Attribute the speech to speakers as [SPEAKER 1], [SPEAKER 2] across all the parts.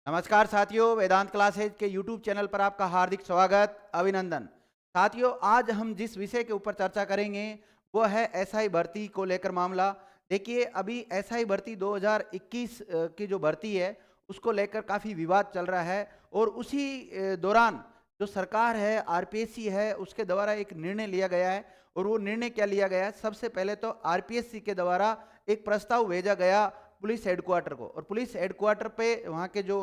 [SPEAKER 1] नमस्कार साथियों, वेदांत क्लासेज के YouTube चैनल पर आपका हार्दिक स्वागत, अभिनंदन। साथियों, आज हम जिस विषय के ऊपर चर्चा करेंगे वो है एसआई भर्ती को लेकर मामला। देखिए, अभी एसआई भर्ती 2021 की जो भर्ती है उसको लेकर काफ़ी विवाद चल रहा है और उसी दौरान जो सरकार है, आरपीएससी है, उसके द्वारा एक निर्णय लिया गया है। और वो निर्णय क्या लिया गया है? सबसे पहले तो आरपीएससी के द्वारा एक प्रस्ताव भेजा गया पुलिस हेडक्वार्टर को, और पुलिस हेडक्वार्टर पे वहाँ के जो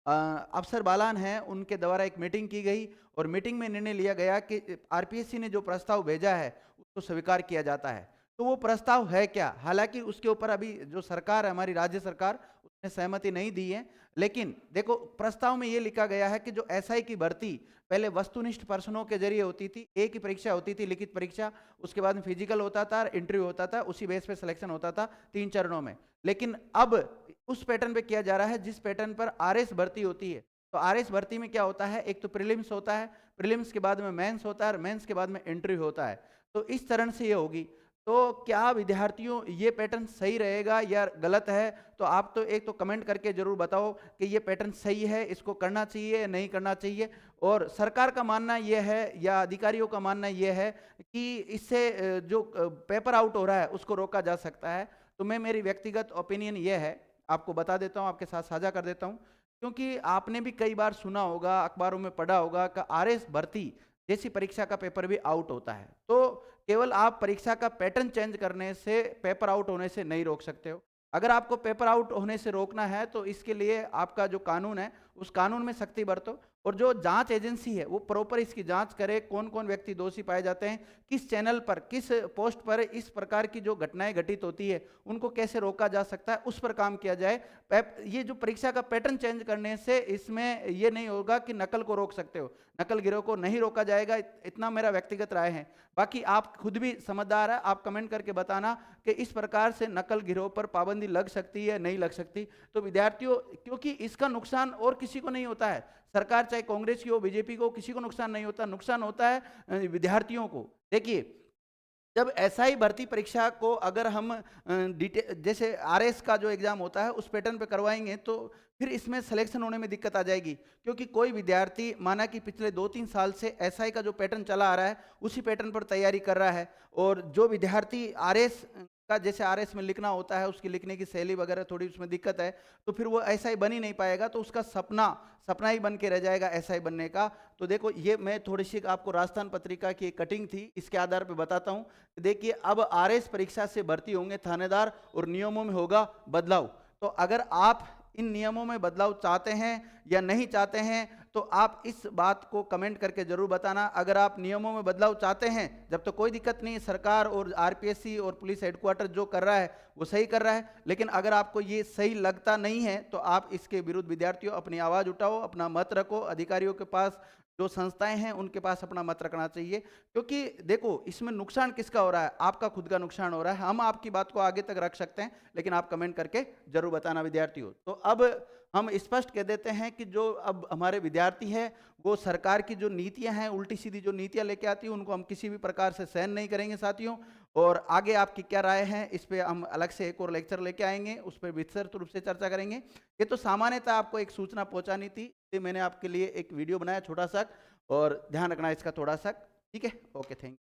[SPEAKER 1] अफसर बालान हैं उनके द्वारा एक मीटिंग की गई और मीटिंग में निर्णय लिया गया कि आरपीएससी ने जो प्रस्ताव भेजा है उसको स्वीकार किया जाता है। तो वो प्रस्ताव है क्या? हालांकि उसके ऊपर अभी जो सरकार है, हमारी राज्य सरकार, उसने सहमति नहीं दी है। लेकिन देखो, प्रस्ताव में ये लिखा गया है कि जो एसआई की भर्ती पहले वस्तुनिष्ठ प्रश्नों के जरिए होती थी, एक ही परीक्षा होती थी, लिखित परीक्षा, उसके बाद में फिजिकल होता था, इंटरव्यू होता था, उसी बेस पे सिलेक्शन होता था 3 चरणों में। लेकिन अब उस पैटर्न पे किया जा रहा है जिस पैटर्न पर आरएस भर्ती होती है। तो आरएस भर्ती में क्या होता है? एक तो प्रीलिम्स होता है, प्रीलिम्स के बाद में मेंस होता है और मेंस के बाद में इंटरव्यू होता है। तो इस तरह से ये होगी। तो क्या विद्यार्थियों ये पैटर्न सही रहेगा या गलत है? तो आप तो एक तो कमेंट करके जरूर बताओ कि ये पैटर्न सही है, इसको करना चाहिए या नहीं करना चाहिए। और सरकार का मानना ये है या अधिकारियों का मानना ये है कि इससे जो पेपर आउट हो रहा है उसको रोका जा सकता है। तो मैं, मेरी व्यक्तिगत ओपिनियन ये है, आपको बता देता हूँ, आपके साथ साझा कर देता हूँ। क्योंकि आपने भी कई बार सुना होगा, अखबारों में पढ़ा होगा कि आरएस भर्ती जैसी परीक्षा का पेपर भी आउट होता है। तो केवल आप परीक्षा का पैटर्न चेंज करने से पेपर आउट होने से नहीं रोक सकते हो। अगर आपको पेपर आउट होने से रोकना है तो इसके लिए आपका जो कानून है उस कानून में सख्ती बरतो, और जो जांच एजेंसी है वो प्रॉपर इसकी जांच करे, कौन कौन व्यक्ति दोषी पाए जाते हैं, किस चैनल पर, किस पोस्ट पर इस प्रकार की जो घटनाएं घटित होती है उनको कैसे रोका जा सकता है, उस पर काम किया जाए। ये जो परीक्षा का पैटर्न चेंज करने से इसमें ये नहीं होगा कि नकल को रोक सकते हो, नकल गिरोह को नहीं रोका जाएगा। इतना मेरा व्यक्तिगत राय है। बाकी आप खुद भी समझदार है, आप कमेंट करके बताना कि इस प्रकार से नकल गिरोह पर पाबंदी लग सकती है, नहीं लग सकती। तो विद्यार्थियों, क्योंकि इसका नुकसान और किसी को नहीं होता है, सरकार चाहे कांग्रेस की हो, बीजेपी को, किसी को नुकसान नहीं होता, नुकसान होता है विद्यार्थियों को। देखिए, जब एसआई भर्ती परीक्षा को अगर हम जैसे आरएस का जो एग्जाम होता है उस पैटर्न पे करवाएंगे तो फिर इसमें सिलेक्शन होने में दिक्कत आ जाएगी। क्योंकि कोई विद्यार्थी माना कि पिछले 2-3 साल से एसआई का जो पैटर्न चला आ रहा है उसी पैटर्न पर तैयारी कर रहा है, और जो विद्यार्थी आरएस का, जैसे आरएस में लिखना होता है, उसकी लिखने की शैली वगैरह थोड़ी उसमें दिक्कत है, तो फिर वो एसआई बन ही नहीं पाएगा, तो उसका सपना सपना ही बन के रह जाएगा एसआई बनने का। तो देखो, ये मैं थोड़ी सी आपको राजस्थान पत्रिका की एक कटिंग थी, इसके आधार पर बताता हूँ। देखिए, अब आरएस परीक्षा से भर्ती होंगे थानेदार और नियमों में होगा बदलाव। तो अगर आप इन नियमों में बदलाव चाहते हैं या नहीं चाहते हैं तो आप इस बात को कमेंट करके जरूर बताना। अगर आप नियमों में बदलाव चाहते हैं, जब तो कोई दिक्कत नहीं, सरकार और आरपीएससी और पुलिस हेडक्वार्टर जो कर रहा है वो सही कर रहा है। लेकिन अगर आपको ये सही लगता नहीं है तो आप इसके विरुद्ध विद्यार्थियों अपनी आवाज उठाओ, अपना मत रखो। अधिकारियों के पास, जो संस्थाएं हैं उनके पास अपना मत रखना चाहिए। क्योंकि देखो, इसमें नुकसान किसका हो रहा है? आपका खुद का नुकसान हो रहा है। हम आपकी बात को आगे तक रख सकते हैं, लेकिन आप कमेंट करके जरूर बताना विद्यार्थियों। तो अब हम स्पष्ट कह देते हैं कि जो अब हमारे विद्यार्थी हैं वो सरकार की जो नीतियां हैं, उल्टी सीधी जो नीतियां लेके आती हैं, उनको हम किसी भी प्रकार से सहन नहीं करेंगे साथियों। और आगे आपकी क्या राय है इस पे हम अलग से एक और लेक्चर लेके आएंगे, उस पर विस्तृत रूप से चर्चा करेंगे। ये तो सामान्यतः आपको एक सूचना पहुंचानी थी, इसलिए मैंने आपके लिए एक वीडियो बनाया छोटा सा, और ध्यान रखना इसका थोड़ा सा। ठीक है, ओके, थैंक यू।